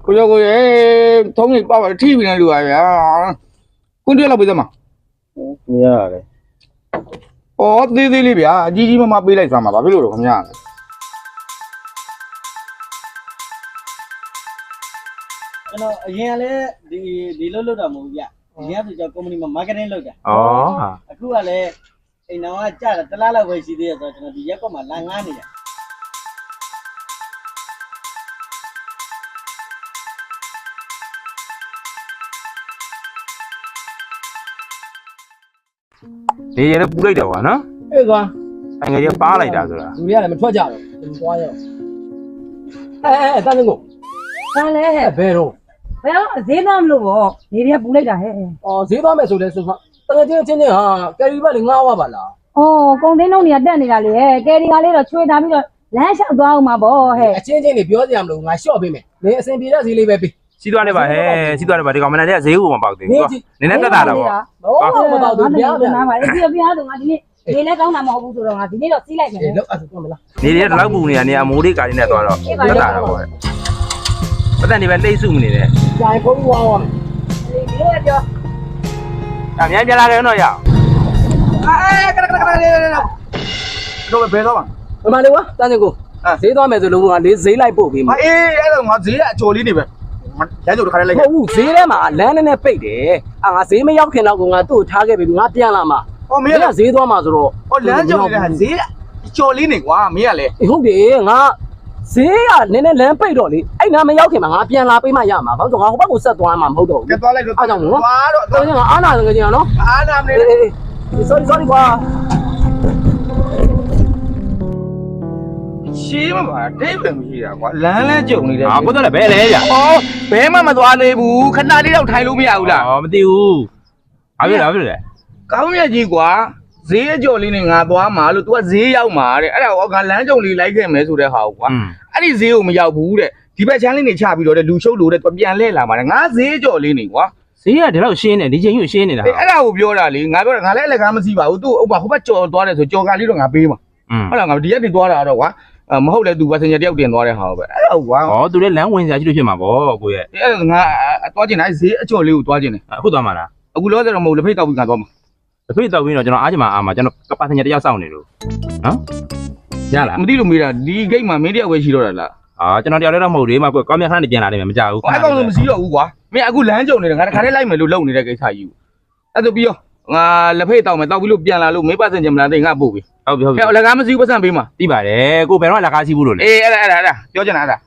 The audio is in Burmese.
ကိုရောကိုရေထုံးနေပေါ့ပါထိပြီနဲ့လူပါဗျာကွန်းတွဲလောက်ပေးသမှာ မရတယ် ဩသေးသေးလေးဗျာအကြီးကြီးမမပေးလိုက်စမ်းပါဘာဖြစ်လို့တော့ခင်ဗျာ ကျွန်တော်အရင်ကလည်းဒီလုပ်တာမဟုတ်ဘူးဗျအရင်ကဆိုကျွန်တော် company မှာ marketing လုပ်တာ ဩ အခုကလည်းအိမ်တော်ကကြာတယ်တစ်လားလောက်ပဲရှိသေးတယ်ဆိုတော့ကျွန်တော်ဒီရက်ကွက်မှာလာငားနေတာ ဒီရလည်းပူလိုက်တယ်ကွာနော် အေးကွာ အငယ်ကြီးပါလိုက်တာဆိုတာ လူတွေကလည်းမထွက်ကြတော့ဘူးသွားရအောင်တန်းစင်ကို ဘာလဲ ဘယ်တော့ ဘယ်တော့ဈေးသွားမလို့ပေါ့နေတွေကပူလိုက်တာဟဲ့ အော်ဈေးသွားမယ်ဆိုလဲဆိုမှတကယ်ချင်းဟာကယ်ရီဘက်လေးငားဝပါလား ။အော်ကုန်သိန်းလုံးတွေကတက်နေတာလေဟဲ့ကယ်ရီကလေးတော့ချွေထားပြီးတော့လမ်းလျှောက်သွားအောင်မှာပေါ့ဟဲ့ အချင်းချင်းတွေပြောစရာမလိုငါရှော့ပေးမယ်နေအစင်ပြေတဲ့ဈေးလေးပဲပေး စီးသွားလိုက်ပါဟဲ့စီးသွားလိုက်ပါဒီကောင်မနဲ့ဈေးကိုမပေါက်သေးဘူးကွာနည်းနည်းတက်တာတော့ပေါ့ ဘောမတော့သူပြားပြန် နားပါလေပြပြတော့ငါဒီနေ့ဒီလည်းကောင်းတာမဟုတ်ဘူးဆိုတော့ငါဒီနေ့တော့စီးလိုက်မယ် လောက်အဲ့ဆိုမလား နေရတော့ပူနေတာနေရာမိုးလေးကားလေးနဲ့သွားတော့တက်တာတော့ပေါ့ပတ်သက်နေပဲလှိမ့်စုမနေနဲ့ ကြာရင်ခုံးဝါအောင် ဒီလိုပြော အများပြလာတယ်နော်ရအောင် ကရတော့ဘယ်တော့မှာ ဒီမှာလေကွာတန်းစင်ကိုဈေးသွားမယ်ဆိုလို့ငါလေးဈေးလိုက်ပို့ပေးမယ် အေးအဲ့တော့ငါဈေးအချိုလေးနေပဲရမ်းကြိုတခါလေးလိုက် မဟုတ်ဘူးဈေးထဲမှာလမ်းနဲ့ပိတ်တယ်အာငါဈေးမရောက်ခင်တော့ကငါသူ့ထားခဲ့ပြီငါပြန်လာမှာ ဟောမ မ င်း င်း က ကဈေးသွားမှာဆိုတော့ ဟောလမ်းကြုံနေတဲ့ဈေးအချိုလေးနေကွာမင်းကလည်း ဟုတ်တယ်ငါဈေးကနည်းနည်းလမ်းပိတ်တော့လေအဲ့နားမရောက်ခင်မှာငါပြန်လာပေးမှရမှာဘာလို့ငါဟိုဘက်ကိုဆက်သွားမှာမဟုတ်တော့ ကဲ ဘူး သွားလိုက်တော့ အားကြောင့်နော် သွားတော့ တော်ရင်အားနာငကြင်နော် အားနာမနေ sorry ကွာ ရှင်းမပါတိတ်ပဲမရှိတာကွာလမ်းလမ်းကြုံနေတယ် ဟာကိုတော့လည်းဘယ်လဲရ ဟောဘဲမှမသွားသေးဘူးခဏလေးတော့ထိုင်လို့မရဘူးလား ဩမသိဘူးဘာဖြစ်လဲဘာဖြစ်လဲ ကောင်းမြတ်ကြီးကွာဈေးအကျော်လေးနဲ့ငါသွားမှာလို့ तू ကဈေးရောက်မှာတဲ့အဲ့ဒါကငါလမ်းကြုံလေးလိုက်ခဲ့မယ်ဆိုတဲ့ဟာကွာအဲ့ဒီဈေးကိုမရောက်ဘူးတဲ့ဒီဘက်ချမ်းလေးနေချပြီးတော့တဲ့လူရှုပ်လို့တဲ့ तू ပြန်လဲလာမှာတဲ့ငါဈေးအကျော်လေးနေကွာ ဈေးကဒီလောက်ရှင်းနေဒီချိန်ကြီးရှင်းနေတာ အဲ့ဒါကိုပြောတာလေငါပြောတာငါလည်းအလကားမစီပါဘူး तू ဟိုဘက်ကြော်သွားတယ်ဆိုကြော်ကလေးတော့ငါပေးမှာဟုတ်လားငါဒီရက်တင်သွားတာတော့ကွာမဟုတ်လေ तू ပါစင်ဂျာတယောက်တင်သွားတဲ့ဟာပဲအဲ့ဒါကွာ ဩသူလည်းလမ်းဝင်စရာရှိလို့ဖြစ်မှာပေါ့ကိုရဲ့ အဲ့ဒါငါသွားကျင်တယ်ဈေးအကျော်လေးကိုသွားကျင်တယ် အခုသွားမှာလား အခုလောဆယ်တော့မဟုတ်လက်ဖိတ်တောက်ပြီးငါသွားမှာ တဖိတ်တောက်ပြီးတော့ကျွန်တော်အားချင်မှာအားမှာကျွန်တော်ကပတ်စင်ဂျာတယောက်စောင့်နေလို့နော်ရလား မသိလို့မေးတာဒီဂိတ်မှာမင်းတယောက်ပဲရှိတော့တာလား ကျွန်တော်တယောက်လည်းတော့မဟုတ်သေးမှာကောင်းမြတ်ခဏနေပြန်လာတယ်မကြောက်ဘူး အဲ့ကောင်လုံးမစီးတော့ဘူးကွာမင်းအခုလမ်းကြုံနေတယ်ငါတခါတည်းလိုက်မယ်လို့လုပ်နေတဲ့ကိစ္စကြီးအဲ့ဒါပြီးရောငါလက်ဖိတ်တောက်မယ်တောက်ပြီးလို့ပြန်လာလို့မေးပါစင်ချင်မလားသိငါပို့ပြီ ဟုတ်ပြီဟုတ်ပြီ အဲ့အလကားမစီးပတ်စံပေးမှာ သိပါတယ်ကိုဘယ်တော့လက်ကားရှိဘူးလို့လဲ အေးအဲ့ဒါပြောချင်တာအဲ့ဒါ